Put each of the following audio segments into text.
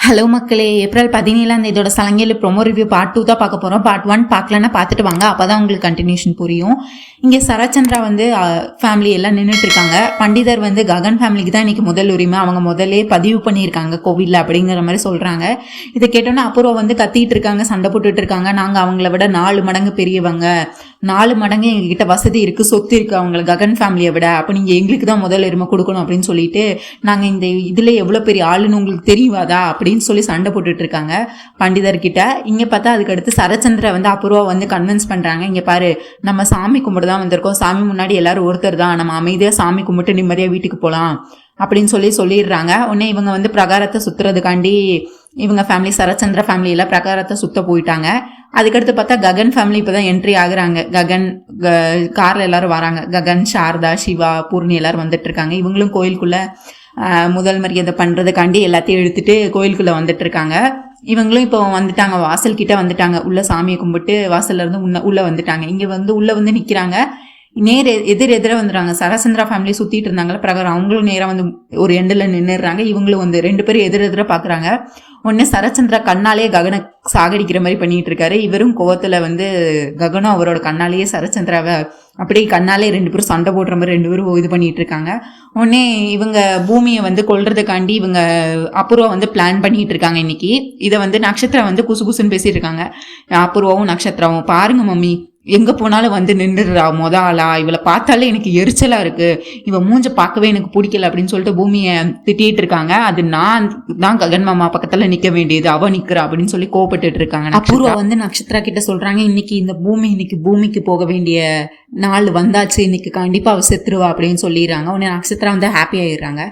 Hello மக்களே, April 17 இதோட சலங்கையில் promo review part 2 தான் பார்க்க போகிறோம். பார்ட் 1 பார்க்கலன்னா பார்த்துட்டு வாங்க, அப்போ தான் உங்களுக்கு கண்டினியூஷன் புரியும். இங்கே சரச்சந்திரா ஃபேமிலி எல்லாம் நின்றுட்டு இருக்காங்க. பண்டிதர் ககன் ஃபேமிலிக்கு தான் இன்னைக்கு முதல் உரிமை, அவங்க முதல்ல பதிவு பண்ணியிருக்காங்க கோவிலில் அப்படிங்கிற மாதிரி சொல்கிறாங்க. இதை கேட்டோன்னா அப்புறம் கத்திட்டு இருக்காங்க, சண்டை போட்டுட்டு இருக்காங்க. நாங்கள் அவங்கள விட 4 மடங்கு பெரியவங்க, 4 மடங்கு எங்ககிட்ட வசதி இருக்குது, சொத்து இருக்குது அவங்கள ககன் ஃபேமிலியை விட, அப்போ நீங்கள் எங்களுக்கு தான் முதல் உரிமை கொடுக்கணும் அப்படின்னு சொல்லிட்டு நாங்கள் இந்த இதில் எவ்வளோ பெரிய ஆளுன்னு உங்களுக்கு தெரியாதா அப்படின்னு சொல்லி சண்டை போட்டுட்டு இருக்காங்க பண்டிதர்கிட்ட. இங்க பார்த்தா அதுக்கு அடுத்து சரச்சந்திர அபூர்வா கன்வின்ஸ் பண்றாங்க. இங்க பாரு, நம்ம சாமி கும்பிட்டு தான் வந்திருக்கோம், சாமி முன்னாடி எல்லாரும் ஒருத்தர் தான், நம்ம அமைதியா சாமி கும்பிட்டு நிம்மதியா வீட்டுக்கு போகலாம் அப்படின்னு சொல்லிடுறாங்க. உடனே இவங்க பிரகாரத்தை சுத்துறதுக்காண்டி இவங்க ஃபேமிலி, சரச்சந்திர ஃபேமிலி எல்லாம் பிரகாரத்தை சுத்த போயிட்டாங்க. அதுக்கடுத்து பார்த்தா ககன் ஃபேமிலி இப்போதான் என்ட்ரி ஆகுறாங்க. ககன் கார்ல எல்லாரும் வராங்க. ககன், சாரதா, சிவா, பூர்ணி எல்லாரும் வந்துட்டு இருக்காங்க. இவங்களும் கோயிலுக்குள்ள முதல் மரியாதை பண்றதுக்காண்டி எல்லாத்தையும் எடுத்துட்டு கோயிலுக்குள்ள வந்துட்டு இருக்காங்க. இவங்களும் இப்போ வந்துட்டாங்க, வாசல் கிட்ட வந்துட்டாங்க. உள்ள சாமியை கும்பிட்டு வாசல்ல இருந்து உள்ள வந்துட்டாங்க. இங்க உள்ள நிக்கிறாங்க. எதிர வந்துடுறாங்க. சரச்சந்திரா ஃபேமிலி சுத்திட்டு இருந்தாங்களா பிரகாரம், அவங்களும் நேரம் ஒரு எண்டில் நின்றுடுறாங்க. இவங்களும் 2 பேரும் எதிர பாக்குறாங்க. உடனே சரச்சந்திரா கண்ணாலேயே ககனை சாகடிக்கிற மாதிரி பண்ணிட்டு இருக்காரு. இவரும் கோவத்துல ககனும் அவரோட கண்ணாலேயே சரச்சந்திராவை அப்படியே கண்ணாலே 2 பேரும் சண்டை போடுற மாதிரி 2 பேரும் இது பண்ணிட்டு இருக்காங்க. உடனே இவங்க பூமியை கொல்றதுக்காண்டி இவங்க அபூர்வா பிளான் பண்ணிட்டு இருக்காங்க. இன்னைக்கு இதை நட்சத்திரா குசு குசுன்னு பேசிட்டு இருக்காங்க. அபூர்வாவும் நட்சத்திராவும், பாருங்க மம்மி, எங்க போனாலும் நின்றுடுறா ஆளா, இவளை பார்த்தாலே எனக்கு எரிச்சலா இருக்கு, இவ மூஞ்ச பார்க்கவே எனக்கு பிடிக்கல அப்படின்னு சொல்லிட்டு பூமியை திட்டிட்டு இருக்காங்க. அது நான் தான் ககன் மாமா பக்கத்துல நிக்க வேண்டியது, அவ நிக்கிறா அப்படின்னு சொல்லி கோவப்பட்டு இருக்காங்க. அபூர்வா நட்சத்திரா கிட்ட சொல்றாங்க, இன்னைக்கு பூமிக்கு போக வேண்டிய நாள் வந்தாச்சு, இன்னைக்கு கண்டிப்பா அவ செத்துருவா அப்படின்னு சொல்லிடுறாங்க. உடனே நட்சத்திரா ஹாப்பி ஆயிடுறாங்க.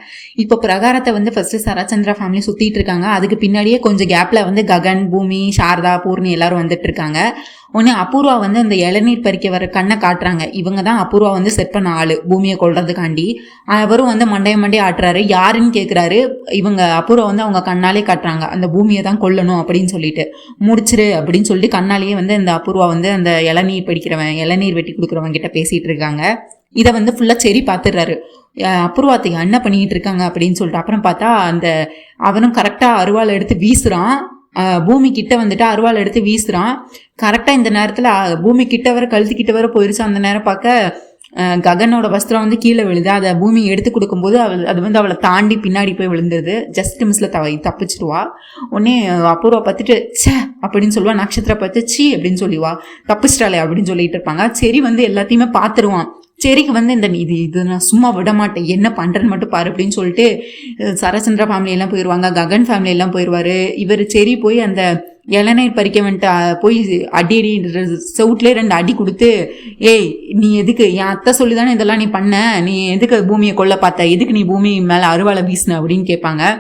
இப்போ பிரகாரத்தை ஃபர்ஸ்ட் சரச்சந்திரா ஃபேமிலி சுத்திட்டு இருக்காங்க. அதுக்கு பின்னாடியே கொஞ்சம் கேப்ல ககன், பூமி, சாரதா, பூர்ணி எல்லாரும் வந்துட்டு இருக்காங்க. உடனே அபூர்வா அந்த இளநீர் பறிக்க வர கண்ணை காட்டுறாங்க. இவங்க தான் அபூர்வா செட் பண்ண ஆளு பூமியை கொள்றதுக்காண்டி. அவரும் மண்டைய ஆட்டுறாரு. யாருன்னு கேட்கிறாரு. இவங்க அபூர்வா அவங்க கண்ணாலே காட்டுறாங்க, அந்த பூமியை தான் கொல்லணும் அப்படின்னு சொல்லிட்டு. முடிச்சிரு அப்படின்னு சொல்லிட்டு கண்ணாலேயே இந்த அபூர்வா அந்த இளநீர் வெட்டி கொடுக்குறவங்க கிட்ட பேசிட்டு இருக்காங்க. இதை ஃபுல்லா சரி பார்த்துடுறாரு. அபூர்வாத்தை என்ன பண்ணிட்டு இருக்காங்க அப்படின்னு சொல்லிட்டு. அப்புறம் பார்த்தா அவனும் கரெக்டா அருவாள் எடுத்து வீசுறான். பூமி கிட்ட அருவாள் எடுத்து வீசுறான். கரெக்டா இந்த நேரத்துல பூமி கிட்ட வர கழுத்துக்கிட்ட வர போயிருச்சு. அந்த நேரம் பார்க்க ககனோட வஸ்திரம் கீழே விழுது. அதை பூமி எடுத்து கொடுக்கும்போது அது அவளை தாண்டி பின்னாடி போய் விழுந்தது. ஜஸ்ட் மிஸ்ல தப்பிச்சிடுவா. உடனே அபூர்வா பார்த்துட்டு சே அப்படின்னு சொல்லுவா. நட்சத்திர பார்த்து சி அப்படின்னு சொல்லிவா, தப்பிச்சிட்டாளே அப்படின்னு சொல்லிட்டு இருப்பாங்க. சரி எல்லாத்தையுமே பார்த்துருவான். சரிக்கு இது நான் சும்மா விட மாட்டேன், என்ன பண்றேன்னு மட்டும் பாரு அப்படின்னு சொல்லிட்டு சரச்சந்திரா ஃபேமிலி எல்லாம் போயிடுவாங்க. ககன் ஃபேமிலி எல்லாம் போயிடுவாரு. இவர் சரி போய் அந்த இளநீர் பறிக்க போய் அடி செவுட்லேயே 2 அடி கொடுத்து, ஏய் நீ எதுக்கு, என் அத்தை சொல்லிதானே இதெல்லாம் நீ பண்ண, நீ எதுக்கு பூமியை கொல்ல பார்த்த, எதுக்கு நீ பூமி மேல அருவாளை வீசின அப்படின்னு கேட்பாங்க.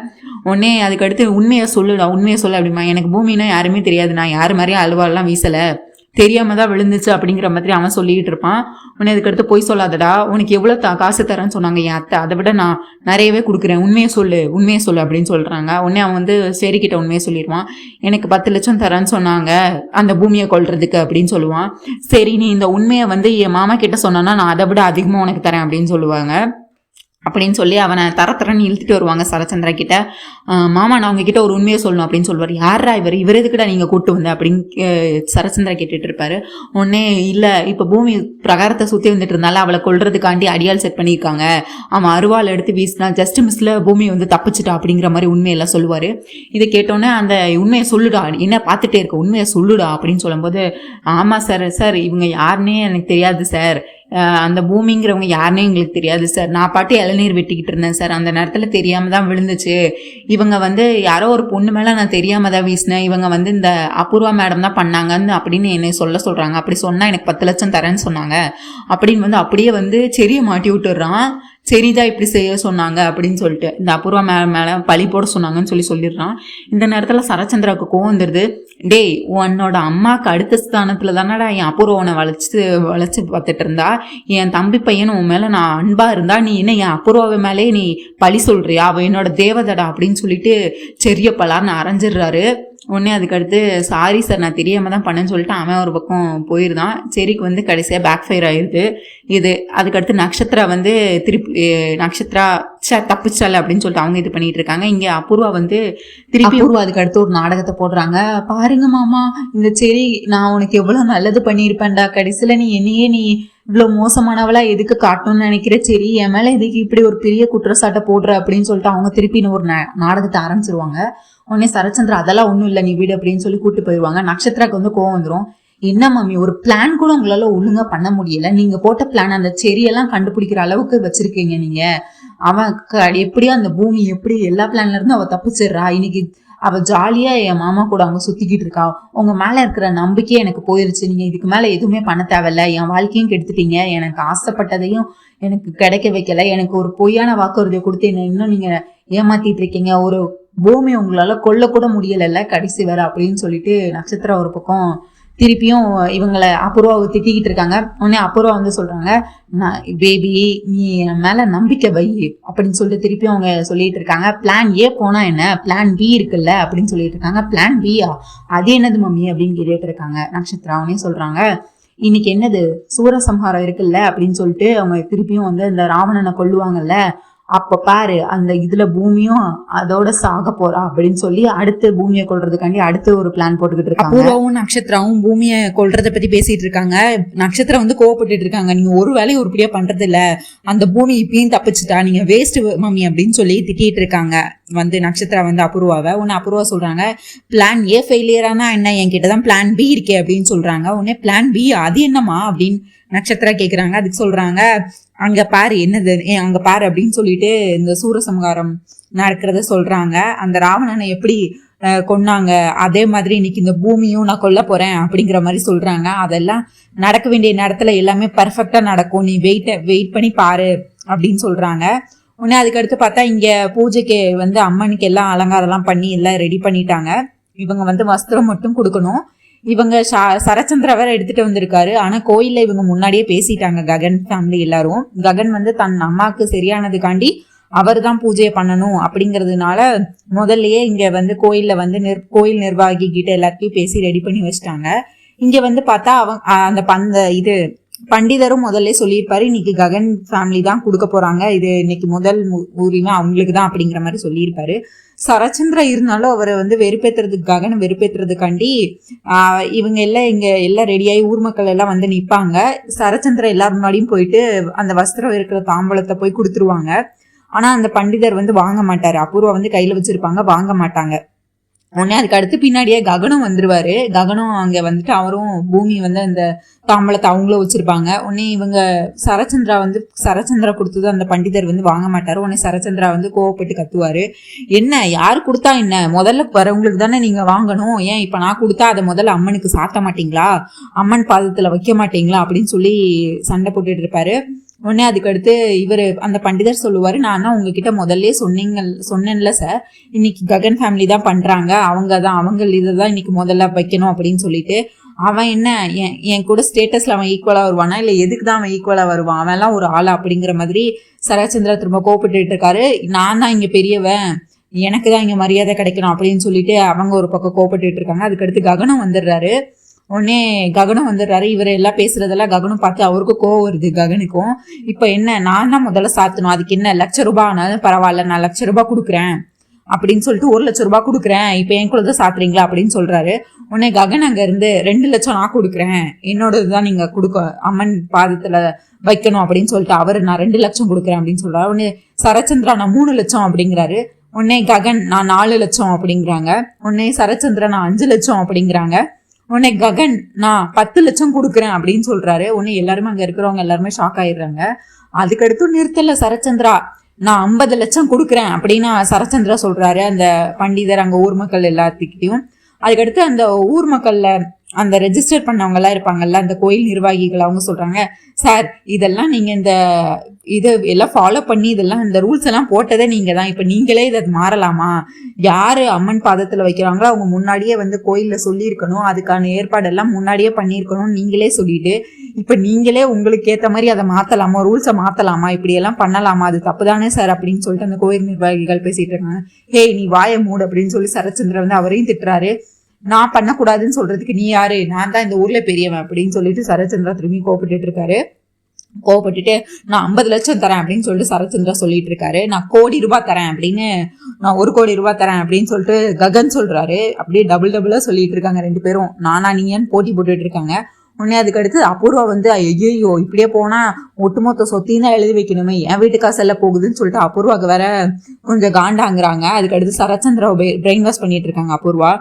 உடனே அதுக்கடுத்து உண்மையை சொல்லுடா, உண்மையை சொல்லு அப்படிமா. எனக்கு பூமின்னா யாருமே தெரியாது, நான் யாரு மாதிரியும் அருவாளெல்லாம் வீசல, தெரியாம தான் விழுந்துச்சு அப்படிங்கிற மாதிரி அவன் சொல்லிட்டு இருப்பான். உடனே அதுக்கடுத்து போய் சொல்லாதடா, உனக்கு எவ்வளவு காசு தரேன்னு சொன்னாங்க என் அத்தை, அதை விட நான் நிறையவே கொடுக்குறேன், உண்மையை சொல்லு அப்படின்னு சொல்றாங்க. உடனே அவன் சரிக்கிட்ட உண்மையை சொல்லிடுவான். எனக்கு 10 லட்சம் தரேன்னு சொன்னாங்க அந்த பூமியை கொல்றதுக்கு அப்படின்னு சொல்லுவான். சரி நீ இந்த உண்மையை என் மாமா கிட்ட சொன்னா நான் அதை விட அதிகமா உனக்கு தரேன் அப்படின்னு சொல்லுவாங்க. அப்படின்னு சொல்லி அவனை தரன்னு இழுத்துட்டு வருவாங்க சரச்சந்திரா கிட்ட. மாமா நான் உங்ககிட்ட ஒரு உண்மையை சொல்லணும் அப்படின்னு சொல்லுவார். யாரா இவர் எதுக்கிட்ட நீங்க கூட்டு வந்த அப்படின்னு சரச்சந்திரா கேட்டுட்டு இருப்பாரு. உடனே இல்ல, இப்ப பூமி பிரகாரத்தை சுத்தி வந்துட்டு இருந்தால அவளை கொல்றதுக்காண்டி அடியால் செட் பண்ணியிருக்காங்க, அவன் அருவாள் எடுத்து வீசினா ஜஸ்ட் மிஸ்ல பூமி தப்பிச்சுட்டா அப்படிங்கிற மாதிரி உண்மையெல்லாம் சொல்லுவாரு. இதை கேட்டோன்னே அந்த உண்மையை சொல்லுடா, என்ன பார்த்துட்டே இருக்க, உண்மையை சொல்லுடா அப்படின்னு சொல்லும்போது, ஆமா சார் இவங்க யாருன்னே எனக்கு தெரியாது சார், அந்த பூமிங்கிறவங்க யாருன்னே எங்களுக்கு தெரியாது சார், நான் பாட்டு இளநீர் வெட்டிக்கிட்டு இருந்தேன் சார், அந்த நேரத்துல தெரியாம தான் விழுந்துச்சு, இவங்க யாரோ ஒரு பொண்ணு மேல நான் தெரியாம தான் வீசினேன், இவங்க இந்த அபூர்வா மேடம் தான் பண்ணாங்கன்னு அப்படின்னு என்னை சொல்றாங்க. அப்படி சொன்னா எனக்கு 10 லட்சம் தரேன்னு சொன்னாங்க அப்படின்னு அப்படியே செடியை மாட்டி விட்டுடுறான். சரிதான் இப்படி செய்ய சொன்னாங்க அப்படின்னு சொல்லிட்டு இந்த அபூர்வா மேல பழி போட சொன்னாங்கன்னு சொல்லிடுறான். இந்த நேரத்துல சரச்சந்திராவுக்கு கோவம் வந்துடுது. டேய், உன்னோட அம்மாவுக்கு அடுத்த ஸ்தானத்துல தானடா என் அபூர்வனை வளைச்சு பார்த்துட்டு இருந்தா, என் தம்பி பையன் உன் மேல நான் அன்பா இருந்தா நீ என்ன என் அபூர்வாவை மேலே நீ பழி சொல்றியா, அவ என்னோட தேவதடா அப்படின்னு சொல்லிட்டு செரிய பலார்னு அரைஞ்சிடுறாரு. உடனே அதுக்கடுத்து சாரி சார் நான் தெரியாம தான் பண்ணேன்னு சொல்லிட்டு அவன் ஒரு பக்கம் போயிருந்தான். சரிக்கு கடைசியாக பேக் ஃபயர் ஆயிடுது இது. அதுக்கடுத்து நட்சத்திரா திருப்பி நட்சத்திரா தப்பிச்சால அப்படின்னு சொல்லிட்டு அவங்க இது பண்ணிட்டு இருக்காங்க. இங்க அபூர்வா வந்து திருப்பி அதுக்கு அடுத்து ஒரு நாடகத்தை போடுறாங்க. பாருங்க மாமா, இந்த சரி நான் உனக்கு எவ்வளவு நல்லது பண்ணியிருப்பேன்டா, கடைசியில நீ என்னையே நீ இவ்வளவு மோசமானவளா எதுக்கு காட்டணும்னு நினைக்கிற, சரி என் மேல எதுக்கு இப்படி ஒரு பெரிய குற்றச்சாட்டை போடுற அப்படின்னு சொல்லிட்டு அவங்க திருப்பி ஒரு நாடகத்தை ஆரம்பிச்சிருவாங்க. உடனே சரச்சந்திரா அதெல்லாம் ஒண்ணும் இல்லை நீ வீடு அப்படின்னு சொல்லி கூட்டு போயிடுவாங்க. நட்சத்திராக்கு வந்து கோவம் வந்துடும். என்ன மம்மி, ஒரு பிளான் கூட உங்களால ஒழுங்கா பண்ண முடியல, நீங்க போட்ட பிளான் அந்த செரியெல்லாம் கண்டுபிடிக்கிற அளவுக்கு வச்சிருக்கீங்க நீங்க. அவன் எப்படியோ அந்த பூமி எப்படி எல்லா பிளான்ல இருந்து அவ தப்பிச்சிடுறா, இன்னைக்கு அவ ஜாலியா என் மாமா கூட அவங்க சுத்திக்கிட்டு இருக்கா, உங்க மேல இருக்கிற நம்பிக்கையே எனக்கு போயிருச்சு, நீங்க இதுக்கு மேல எதுவுமே பண்ண தேவையில்ல, என் வாழ்க்கையும் கெடுத்துட்டீங்க, எனக்கு ஆசைப்பட்டதையும் எனக்கு கிடைக்க வைக்கல, எனக்கு ஒரு பொய்யான வாக்குறுதியை கொடுத்து என்ன இன்னும் நீங்க ஏமாத்திட்டு இருக்கீங்க, ஒரு பூமி உங்களால கொல்ல கூட முடியல கடைசி வர அப்படின்னு சொல்லிட்டு நட்சத்திரம் ஒரு பக்கம் திருப்பியும் இவங்களை அபூர்வாவை திட்டிக்கிட்டு இருக்காங்க. உடனே அபூர்வா வந்து சொல்றாங்க, பேபி நீ என் மேல நம்பிக்கை வை அப்படின்னு சொல்லிட்டு திருப்பியும் அவங்க சொல்லிட்டு இருக்காங்க. பிளான் ஏ போனா என்ன, பிளான் பி இருக்குல்ல அப்படின்னு சொல்லிட்டு இருக்காங்க. பிளான் பியா, அது என்னது மம்மி அப்படின்னு கேட்டுட்டு இருக்காங்க. நட்சத்திரம் அவனே சொல்றாங்க, இன்னைக்கு என்னது சூரசம்ஹாரம் இருக்குல்ல அப்படின்னு சொல்லிட்டு அவங்க திருப்பியும் வந்து இந்த ராவணனை கொல்லுவாங்கல்ல, அப்ப பாரு அந்த இதுல பூமியும் அதோட சாக போறா அப்படின்னு சொல்லி அடுத்து பூமியை கொல்றதுக்காண்டி அடுத்து ஒரு பிளான் போட்டுக்கிட்டு இருக்காங்க. அபூர்வாவும் நட்சத்திராவும் பூமியை கொல்றதை பத்தி பேசிட்டு இருக்காங்க. நட்சத்திரம் வந்து கோவப்பட்டு இருக்காங்க, நீங்க ஒரு வேலையை உருப்படியா பண்றது இல்ல, அந்த பூமி இப்பயும் தப்பிச்சுட்டா, நீங்க வேஸ்ட் மம்மி அப்படின்னு சொல்லி திட்டிட்டு இருக்காங்க. வந்து நட்சத்திரா வந்து அபூர்வாவை. உன்னை அபூர்வா சொல்றாங்க, பிளான் ஏ ஃபெயிலியரானா என்ன, என்கிட்டதான் பிளான் பி இருக்கே அப்படின்னு சொல்றாங்க. உடனே பிளான் பி அது என்னமா அப்படின்னு நட்சத்திரா கேக்குறாங்க. அதுக்கு சொல்றாங்க, அங்க பாரு என்னது, அங்க பாரு அப்படின்னு சொல்லிட்டு இந்த சூரசம்ஹாரம் நடக்கிறத சொல்றாங்க. அந்த ராவணனை எப்படி கொன்னாங்க அதே மாதிரி இன்னைக்கு இந்த பூமியும் நான் கொல்ல போறேன் அப்படிங்கிற மாதிரி சொல்றாங்க. அதெல்லாம் நடக்க வேண்டிய நேரத்துல எல்லாமே பர்ஃபெக்டா நடக்கும், நீ வெயிட் பண்ணி பாரு அப்படின்னு சொல்றாங்க. உடனே அதுக்கடுத்து பார்த்தா இங்க பூஜைக்கு வந்து அம்மனுக்கு எல்லாம் அலங்காரம் எல்லாம் பண்ணி எல்லாம் ரெடி பண்ணிட்டாங்க. இவங்க வந்து வஸ்திரம் மட்டும் கொடுக்கணும். இவங்க சரச்சந்திரா வேற எடுத்துட்டு வந்திருக்காரு. ஆனா கோயில்ல இவங்க முன்னாடியே பேசிட்டாங்க, ககன் ஃபேமிலி எல்லாரும். ககன் வந்து தன் அம்மாவுக்கு சரியானதுக்காண்டி அவர் தான் பூஜையை பண்ணணும் அப்படிங்கிறதுனால முதல்லயே இங்க வந்து கோயில்ல வந்து கோயில் நிர்வாகி கிட்ட எல்லாத்தையும் பேசி ரெடி பண்ணி வச்சிட்டாங்க. இங்க வந்து பார்த்தா அந்த இது பண்டிதரும் முதல்ல சொல்லியிருப்பாரு, இன்னைக்கு ககன் ஃபேமிலி தான் கொடுக்க போறாங்க, இது இன்னைக்கு முதல் உரிமை அவங்களுக்கு தான் அப்படிங்கிற மாதிரி சொல்லியிருப்பாரு. சரச்சந்திரா இருந்தாலும் அவரை வந்து வெறுப்பேற்றுறதுக்கு ககனை வெறுப்பேற்றுறதுக்காண்டி இவங்க எல்லாம் இங்க எல்லாம் ரெடியாகி ஊர் மக்கள் எல்லாம் வந்து நிற்பாங்க. சரச்சந்திரா எல்லாரும் முன்னாடியும் போயிட்டு அந்த வஸ்திரம் இருக்கிற தாம்பலத்தை போய் கொடுத்துருவாங்க. ஆனா அந்த பண்டிதர் வந்து வாங்க மாட்டாரு, அபூர்வா வந்து கையில வச்சிருப்பாங்க, வாங்க மாட்டாங்க. உடனே அதுக்கு அடுத்து பின்னாடியே ககனம் வந்துருவாரு. ககனம் அங்க வந்துட்டு அவரும் பூமி வந்து அந்த தாம்பலத்தை அவங்களும் வச்சிருப்பாங்க. உடனே இவங்க சரச்சந்திரா கொடுத்தது அந்த பண்டிதர் வந்து வாங்க மாட்டாரு. உடனே சரச்சந்திரா வந்து கோவப்பட்டு கத்துவாரு, என்ன யாரு கொடுத்தா என்ன, முதல்ல வரவங்களுக்கு தானே நீங்க வாங்கணும், ஏன் இப்ப நான் கொடுத்தா அதை முதல்ல அம்மனுக்கு சாத்த மாட்டீங்களா, அம்மன் பாதத்துல வைக்க மாட்டீங்களா அப்படின்னு சொல்லி சண்டை போட்டுட்டு இருப்பாரு. உடனே அதுக்கடுத்து அந்த பண்டிதர் சொல்லுவாரு, நான் தான் உங்ககிட்ட முதல்ல சொன்னேன்ல சார், இன்னைக்கு ககன் ஃபேமிலி தான் பண்றாங்க, அவங்க இதைதான் இன்னைக்கு முதல்ல வைக்கணும் அப்படின்னு சொல்லிட்டு. அவன் என்ன என் கூட ஸ்டேட்டஸ்ல அவன் ஈக்குவலா வருவானா, இல்ல எதுக்கு தான் அவன் ஈக்குவலா வருவான், அவன் எல்லாம் ஒரு ஆளா அப்படிங்கிற மாதிரி சரச்சந்திரா திரும்ப கோபப்பட்டு இருக்காரு. நான் தான் இங்க பெரியவன், எனக்கு தான் இங்க மரியாதை கிடைக்கணும் அப்படின்னு சொல்லிட்டு அவங்க ஒரு பக்கம் கோபப்பட்டு இருக்காங்க. அதுக்கடுத்து ககனம் வந்துடுறாரு. உடனே ககனம் வந்துடுறாரு. இவர் எல்லாம் பேசுறதெல்லாம் ககனம் பார்த்து அவருக்கும் கோவம் வருது ககனுக்கும். இப்ப என்ன, நான் தான் முதல்ல சாத்தணும், அதுக்கு என்ன ₹1,00,000 ஆனாலும் பரவாயில்ல, நான் ₹1,00,000 கொடுக்குறேன் அப்படின்னு சொல்லிட்டு ₹1,00,000 கொடுக்குறேன், இப்ப என் கூட தான் சாத்துறீங்களா அப்படின்னு சொல்றாரு. உடனே ககன் அங்க இருந்து 2,00,000 நான் கொடுக்குறேன், என்னோடதுதான் நீங்க கொடுக்க அம்மன் பாதத்துல வைக்கணும் அப்படின்னு சொல்லிட்டு அவரு நான் 2,00,000 கொடுக்குறேன் அப்படின்னு சொல்றாரு. உடனே சரச்சந்திரா நான் 3,00,000 அப்படிங்கிறாரு. உடனே ககன் நான் 4,00,000 அப்படிங்கிறாங்க. உடனே சரச்சந்திரா நான் 5,00,000 அப்படிங்கிறாங்க. உடனே ககன் நான் 10,00,000 கொடுக்குறேன் அப்படின்னு சொல்றாரு. உடனே எல்லாருமே அங்க இருக்கிறவங்க எல்லாருமே ஷாக் ஆயிடுறாங்க. அதுக்கடுத்து நிறுத்தல சரச்சந்திரா, நான் 50,00,000 கொடுக்குறேன் அப்படின்னு சரச்சந்திரா சொல்றாரு அந்த பண்டிதர் அங்க ஊர் மக்கள் எல்லாத்துக்கிட்டையும். அதுக்கடுத்து அந்த ஊர் மக்கள்ல அந்த ரெஜிஸ்டர் பண்ணவங்க எல்லாம் இருப்பாங்கல்ல, அந்த கோயில் நிர்வாகிகள், அவங்க சொல்றாங்க, சார் இதெல்லாம் நீங்க இந்த இது எல்லாம் ஃபாலோ பண்ணி இதெல்லாம் இந்த ரூல்ஸ் எல்லாம் போட்டதே நீங்க தான், இப்ப நீங்களே இதை மாறலாமா, யாரு அம்மன் பாதத்துல வைக்கிறாங்களோ அவங்க முன்னாடியே வந்து கோயில்ல சொல்லியிருக்கணும், அதுக்கான ஏற்பாடெல்லாம் முன்னாடியே பண்ணியிருக்கணும், நீங்களே சொல்லிட்டு இப்ப நீங்களே உங்களுக்கு ஏத்த மாதிரி அதை மாத்தலாமா, ரூல்ஸை மாத்தலாமா, இப்படி எல்லாம் பண்ணலாமா, அது தப்புதானே சார் அப்படின்னு சொல்லிட்டு அந்த கோயில் நிர்வாகிகள் பேசிட்டு இருக்காங்க. ஹே நீ வாயை மூடு அப்படின்னு சொல்லி சரச்சந்திரன் வந்து அவரையும் திட்டுறாரு. நான் பண்ணக்கூடாதுன்னு சொல்றதுக்கு நீ யாரு, நான் தான் இந்த ஊர்ல பெரியவன் அப்படின்னு சொல்லிட்டு சரச்சந்திரா திரும்பி கோபிட்டு இருக்காரு. கோவப்பட்டுட்டு நான் 50 லட்சம் தரேன் அப்படின்னு சொல்லிட்டு சரத்சந்திரா சொல்லிட்டு இருக்காரு. நான் கோடி ரூபாய் தரேன் அப்படின்னு, நான் 1 கோடி ரூபாய் தரேன் அப்படின்னு சொல்லிட்டு ககன் சொல்றாரு. அப்படியே டபுளா சொல்லிட்டு இருக்காங்க 2 பேரும். நானா நீங்கன்னு போட்டி போட்டுட்டு இருக்காங்க. உடனே அதுக்கடுத்து அபூர்வா வந்து ஐயோ இப்படியே போனா ஒட்டுமொத்த சொத்தையும் தான் எழுதி வைக்கணுமே, என் வீட்டு காசெல்லாம் போகுதுன்னு சொல்லிட்டு அபூர்வாக்கு வேற கொஞ்சம் காண்டாங்கிறாங்க. அதுக்கடுத்து சரத்சந்திராவை பிரெயின் வாஷ் பண்ணிட்டு இருக்காங்க அபூர்வா.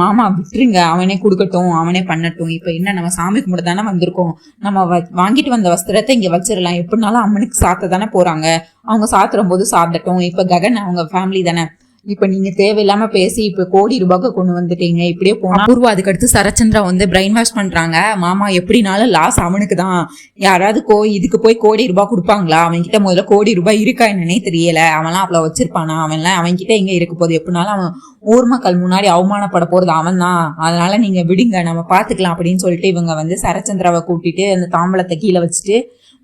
மாமா விட்டுருங்க, அவனே கொடுக்கட்டும், அவனே பண்ணட்டும். இப்ப என்ன நம்ம சாமி கும்பிட தானே வந்திருக்கோம், நம்ம வாங்கிட்டு வந்த வஸ்திரத்தை இங்க வச்சிடலாம், எப்படினாலும் அம்மனுக்கு சாத்த தானே போறாங்க, அவங்க சாத்துற போது சாத்தட்டும். இப்ப ககன் அவங்க ஃபேமிலி தானே, இப்ப நீங்க தேவையில்லாம பேசி இப்ப கோடி ரூபாய்க்கு கொண்டு வந்துட்டீங்க, இப்படியே போனா அபூர்வா. அதுக்கடுத்து சரத்சந்திரா வந்து பிரெயின் வாஷ் பண்றாங்க. மாமா எப்படினாலும் லாஸ் அவனுக்கு தான், யாராவது இதுக்கு போய் கோடி ரூபாய் கொடுப்பாங்களா, அவன்கிட்ட முதல்ல கோடி ரூபாய் இருக்கா என்னன்னே தெரியல, அவன்லாம் அவ்வளவு வச்சிருப்பானா, அவன்கிட்ட எங்க இருக்க போகுது, எப்படினாலும் அவன் ஊர் மக்கள் முன்னாடி அவமானப்பட போறது அவன் தான், அதனால நீங்க விடுங்க நம்ம பாத்துக்கலாம் அப்படின்னு சொல்லிட்டு இவங்க வந்து சரத்சந்திராவை கூட்டிட்டு அந்த தாம்பலத்தை கீழே வச்சுட்டு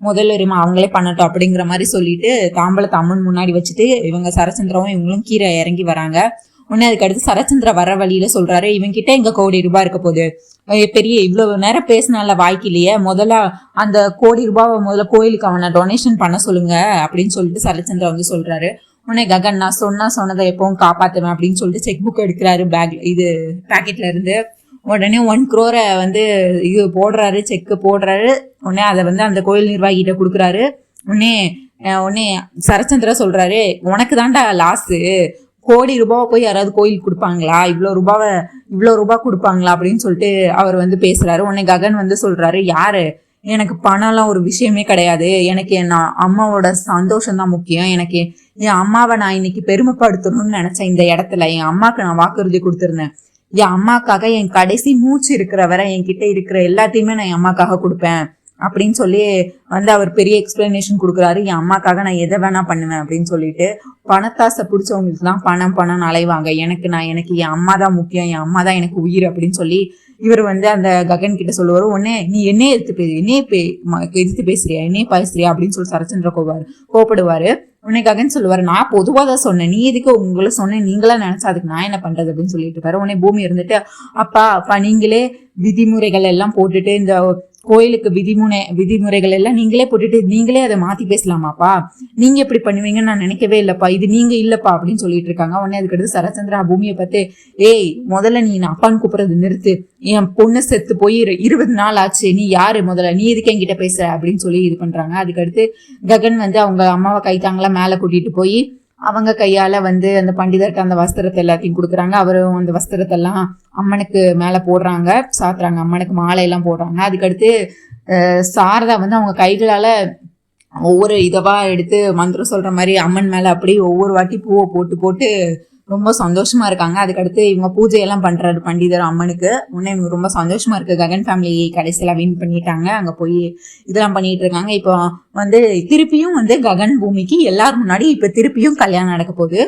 முதல்ல இருமா அவங்களே பண்ணட்டும் அப்படிங்கிற மாதிரி சொல்லிட்டு தாம்பலத்தை அம்மன் முன்னாடி வச்சுட்டு இவங்க சரத்சந்திராவும் இவங்களும் கீழே இறங்கி வராங்க. உடனே அதுக்கடுத்து சரத்சந்திரா வர வழியில சொல்றாரு, இவங்கிட்ட எங்க கோடி ரூபாய் இருக்க போகுது, பெரிய இவ்வளவு நேரம் பேசினால வாய்க்கிலேயே, முதல்ல அந்த கோடி ரூபாவை முதல்ல கோயிலுக்கு அவனை டொனேஷன் பண்ண சொல்லுங்க அப்படின்னு சொல்லிட்டு சரத்சந்திரா வந்து சொல்றாரு. உடனே ககன் நான் சொன்னதை எப்பவும் காப்பாத்துவேன் அப்படின்னு சொல்லிட்டு செக் புக் எடுக்கிறாரு பேக்கெட்ல இருந்து. உடனே 1 crore வந்து இது போடுறாரு, செக்கு போடுறாரு. உடனே அதை வந்து அந்த கோயில் நிர்வாகிகிட்ட கொடுக்குறாரு. உடனே சரத்சந்திரா சொல்றாரு, உனக்கு தாண்டா லாஸு, கோடி ரூபாவை போய் யாராவது கோயிலுக்கு கொடுப்பாங்களா, இவ்வளோ ரூபாய் கொடுப்பாங்களா அப்படின்னு சொல்லிட்டு அவர் வந்து பேசுறாரு. உடனே ககன் வந்து சொல்றாரு, யாரு, எனக்கு பணம்லாம் ஒரு விஷயமே கிடையாது, எனக்கு என் அம்மாவோட சந்தோஷம் தான் முக்கியம், எனக்கு என் அம்மாவை நான் இன்னைக்கு பெருமைப்படுத்தணும்னு நினைச்சேன், இந்த இடத்துல என் அம்மாவுக்கு நான் வாக்குறுதி கொடுத்துருந்தேன், என் அம்மாக்காக என் கடைசி மூச்சு இருக்கிற வரை என்கிட்ட இருக்கிற எல்லாத்தையுமே நான் என் அம்மாக்காக கொடுப்பேன் அப்படின்னு சொல்லி வந்து அவர் பெரிய எக்ஸ்பிளனேஷன் கொடுக்குறாரு. என் அம்மாக்காக நான் எதை வேணா பண்ணுவேன் அப்படின்னு சொல்லிட்டு. பணத்தாசை பிடிச்சவங்களுக்கு தான் பணம் அலைவாங்க, எனக்கு என் அம்மா தான் முக்கியம், என் அம்மா தான் எனக்கு உயிர் அப்படின்னு சொல்லி இவர் வந்து அந்த ககன் கிட்ட சொல்லுவாரு. உடனே நீ என்னையே எதிர்த்து பேசுறியா, என்னையே பேசுறியா அப்படின்னு சொல்லி சரத்சந்திரா கோபப்படுவாரு. உடனே ககன் சொல்லுவாரு, நான் பொதுவா தான் சொன்னேன், நீ எதுக்கு உங்களை சொன்னேன், நீங்களா நினைச்சா அதுக்கு நான் என்ன பண்றது அப்படின்னு சொல்லிட்டு இருப்பாரு. உடனே பூமி இருந்துட்டு, அப்பா நீங்களே விதிமுறைகள் எல்லாம் போட்டுட்டு, இந்த கோயிலுக்கு விதிமுறைகள் எல்லாம் நீங்களே போட்டுட்டு நீங்களே அதை மாத்தி பேசலாமாப்பா, நீங்க எப்படி பண்ணுவீங்கன்னு நான் நினைக்கவே இல்லப்பா, இது நீங்க இல்லப்பா அப்படின்னு சொல்லிட்டு இருக்காங்க. உடனே அதுக்கடுத்து சரத்சந்திரா பூமியை பார்த்து, ஏய் முதல்ல நீ அப்பான்னு கூப்பிடுறது நிறுத்து, என் பொண்ணு செத்து போய் 20 நாள் ஆச்சு, நீ யாரு முதல்ல, நீ எதுக்கு என்கிட்ட பேசுற அப்படின்னு சொல்லி இது பண்றாங்க. அதுக்கடுத்து ககன் வந்து அவங்க அம்மாவை கைத்தாங்களா மேல கூட்டிட்டு போய் அவங்க கையால வந்து அந்த பண்டிதர்கிட்ட அந்த வஸ்திரத்தை எல்லாத்தையும் கொடுக்குறாங்க. அவரும் அந்த வஸ்திரத்தை எல்லாம் அம்மனுக்கு மேல போடுறாங்க, சாத்துறாங்க, அம்மனுக்கு மாலை எல்லாம் போடுறாங்க. அதுக்கடுத்து சாரதா வந்து அவங்க கைகளால ஒவ்வொரு இதவா எடுத்து மந்திரம் சொல்ற மாதிரி அம்மன் மேல அப்படி ஒவ்வொரு வாட்டி பூவை போட்டு ரொம்ப சந்தோஷமா இருக்காங்க. அதுக்கடுத்து இவங்க பூஜையெல்லாம் பண்றாரு பண்டிதர் அம்மனுக்கு. உடனே இவங்க ரொம்ப சந்தோஷமா இருக்கு, ககன் ஃபேமிலி கடைசியில வின் பண்ணிட்டாங்க, அங்க போய் இதெல்லாம் பண்ணிட்டு இருக்காங்க. இப்போ வந்து திருப்பியும் வந்து ககன் பூமிக்கு எல்லாரும் முன்னாடி இப்ப திருப்பியும் கல்யாணம் நடக்க போகுது.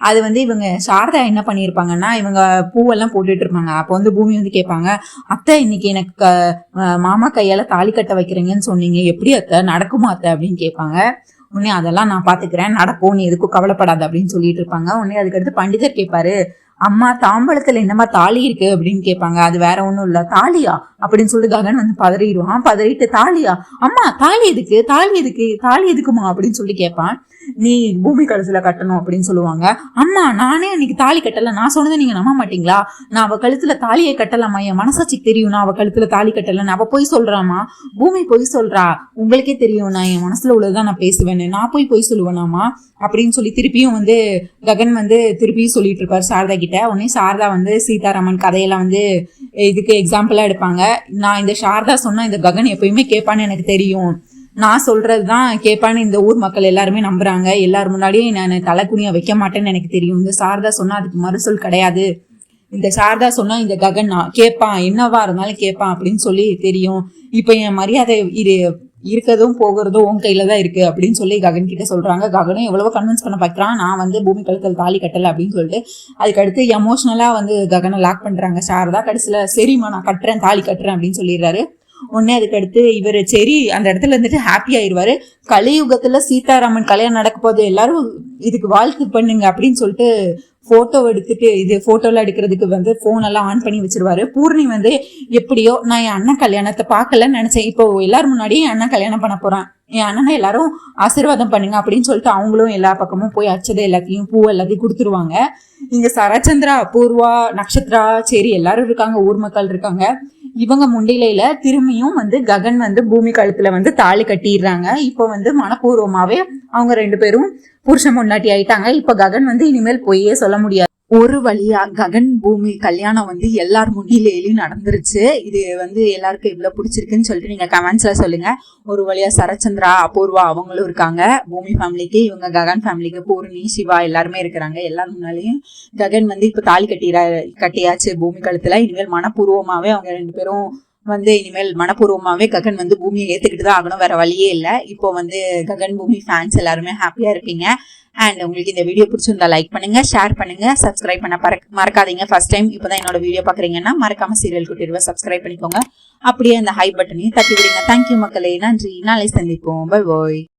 அது வந்து இவங்க சாரதா என்ன பண்ணியிருப்பாங்கன்னா, இவங்க பூவெல்லாம் போட்டுட்டு இருப்பாங்க. அப்போ வந்து பூமி வந்து கேட்பாங்க, அத்தை இன்னைக்கு எனக்கு மாமா கையால தாலி கட்ட வைக்கிறீங்கன்னு சொன்னீங்க, எப்படி அத்தை நடக்குமா அத்தை அப்படின்னு கேட்பாங்க. உடனே அதெல்லாம் நான் பாத்துக்கிறேன், நடக்கும், நீ எதுக்கும் கவலைப்படாத அப்படின்னு சொல்லிட்டு இருப்பாங்க. உடனே அதுக்கடுத்து பண்டிதர் கேட்பாரு, அம்மா தாம்பலத்துல என்னமா தாலி இருக்கு அப்படின்னு கேட்பாங்க. அது வேற ஒண்ணும் இல்ல, தாலியா அப்படின்னு சொல்லிட்டு ககன் வந்து பதறிடுவான். பதறிட்டு தாலியா, அம்மா தாலி எதுக்குமா அப்படின்னு சொல்லி கேட்பான். நீ பூமி கழுத்துல கட்டணும் அப்படின்னு சொல்லுவாங்க. அம்மா நானே அன்னைக்கு தாலி கட்டல, நான் சொன்னதை நீங்க நம்ப மாட்டீங்களா, நான் அவ கழுத்துல தாலியை கட்டலாமா, என் மனசாட்சிக்கு தெரியும் நான் அவ கழுத்துல தாலி கட்டலன்னு, அவ போய் சொல்றாமா, பூமி பொய் சொல்றா, உங்களுக்கே தெரியும் நான் என் மனசுல உள்ளதுதான் நான் பேசுவேன்னு, நான் போய் சொல்லுவேனாமா அப்படின்னு சொல்லி திருப்பியும் வந்து ககன் வந்து திருப்பியும் சொல்லிட்டு இருப்பாரு சாரதா கிட்ட. உடனே சாரதா வந்து சீதாராமன் கதையெல்லாம் வந்து இதுக்கு எக்ஸாம்பிளா எடுப்பாங்க. நான் இந்த சாரதா சொன்னா இந்த ககன் எப்பயுமே கேட்பான்னு எனக்கு தெரியும், நான் சொல்றதுதான் கேட்பான்னு இந்த ஊர் மக்கள் எல்லாருமே நம்புறாங்க, எல்லாரும் முன்னாடியும் நான் தலைக்குனியா வைக்க மாட்டேன்னு எனக்கு தெரியும், இந்த சாரதா சொன்னா அதுக்கு மறுசொல் கிடையாது, இந்த சாரதா சொன்னா இந்த ககன் கேட்பான், என்னவா இருந்தாலும் கேட்பான் அப்படின்னு சொல்லி தெரியும், இப்ப என் மரியாதை இருக்கிறதும் போகிறதும் உன் கையில தான் இருக்கு அப்படின்னு சொல்லி ககன் கிட்ட சொல்றாங்க. ககனும் எவ்வளவோ கன்வின்ஸ் பண்ண பார்க்கறான், நான் வந்து பூமி கழுத்தில் தாலி கட்டல அப்படின்னு சொல்லிட்டு. அதுக்கடுத்து எமோஷனலா வந்து ககனை லாக் பண்றாங்க சாரதா. கடைசியில சரிம்மா நான் கட்டுறேன், தாலி கட்டுறேன் அப்படின்னு சொல்லிடுறாரு. உடனே அதுக்கடுத்து இவர் சரி அந்த இடத்துல இருந்துட்டு ஹாப்பி ஆயிடுவாரு. கலியுகத்துல சீதாராமன் கல்யாணம் நடக்க போது எல்லாரும் இதுக்கு வாழ்த்து பண்ணுங்க அப்படின்னு சொல்லிட்டு போட்டோ எடுத்துட்டு இது போட்டோல எடுக்கிறதுக்கு வந்து போன் எல்லாம் ஆன் பண்ணி வச்சிருவாரு. பூர்ணி வந்து எப்படியோ நான் என் அண்ணன் கல்யாணத்தை பார்க்கலன்னு நினைச்சேன், இப்போ எல்லாரும் முன்னாடியே என் அண்ணன் கல்யாணம் பண்ண போறேன், என் அண்ணனை எல்லாரும் ஆசீர்வாதம் பண்ணுங்க அப்படின்னு சொல்லிட்டு அவங்களும் எல்லா பக்கமும் போய் அச்சதை எல்லாத்தையும் பூ எல்லாத்தையும் கொடுத்துருவாங்க. இங்க சரச்சந்திரா, அபூர்வா, நக்ஷத்ரா, சரி எல்லாரும் இருக்காங்க, ஊர் மக்கள் இருக்காங்க. இவங்க முன்னிலையில திரும்பியும் வந்து ககன் வந்து பூமி கழுத்துல வந்து தாலி கட்டிடுறாங்க. இப்போ வந்து மனப்பூர்வமாவே அவங்க 2 பேரும் புருஷன் முன்னாடி ஆயிட்டாங்க. இப்ப ககன் வந்து இனிமேல் பொய்யே சொல்ல முடியாது. ஒரு வழியா ககன் பூமி கல்யாணம் வந்து எல்லார் முன்னிலையிலும் நடந்துருச்சு. இது வந்து எல்லாருக்கும் இவ்வளவு பிடிச்சிருக்குன்னு சொல்லிட்டு நீங்க கமெண்ட்ஸ்ல சொல்லுங்க. ஒரு வழியா சரச்சந்திரா, அபூர்வா அவங்களும் இருக்காங்க பூமி ஃபேமிலிக்கு, இவங்க ககன் ஃபேமிலிக்கு பூர்ணி, சிவா எல்லாருமே இருக்கிறாங்க. எல்லாரும் முன்னாலேயும் ககன் வந்து இப்ப தாலி கட்டியாச்சு பூமி கழுத்துல. இனிமேல் மனப்பூர்வமாவே அவங்க 2 பேரும் வந்து இனிமேல் மனப்பூர்வமாவே ககன் வந்து பூமியை ஏத்துக்கிட்டு தான் ஆகணும், வேற வழியே இல்லை. இப்போ வந்து ககன் பூமி ஃபேன்ஸ் எல்லாருமே ஹாப்பியா இருப்பீங்க. அண்ட் உங்களுக்கு இந்த வீடியோ பிடிச்சிருந்தா லைக் பண்ணுங்க, ஷேர் பண்ணுங்க, சப்ஸ்கிரைப் பண்ண மறக்காதீங்க. ஃபர்ஸ்ட் டைம் இப்போதான் என்னோட வீடியோ பாக்குறீங்கன்னா மறக்காம சீரியல் குட்டிடுவ சப்ஸ்கிரைப் பண்ணிக்கோங்க. அப்படியே அந்த ஹை பட்டனையும் தட்டி விடுங்க. தேங்க்யூ மக்களே, நன்றி, நாளை சந்திப்போம், பை பாய்.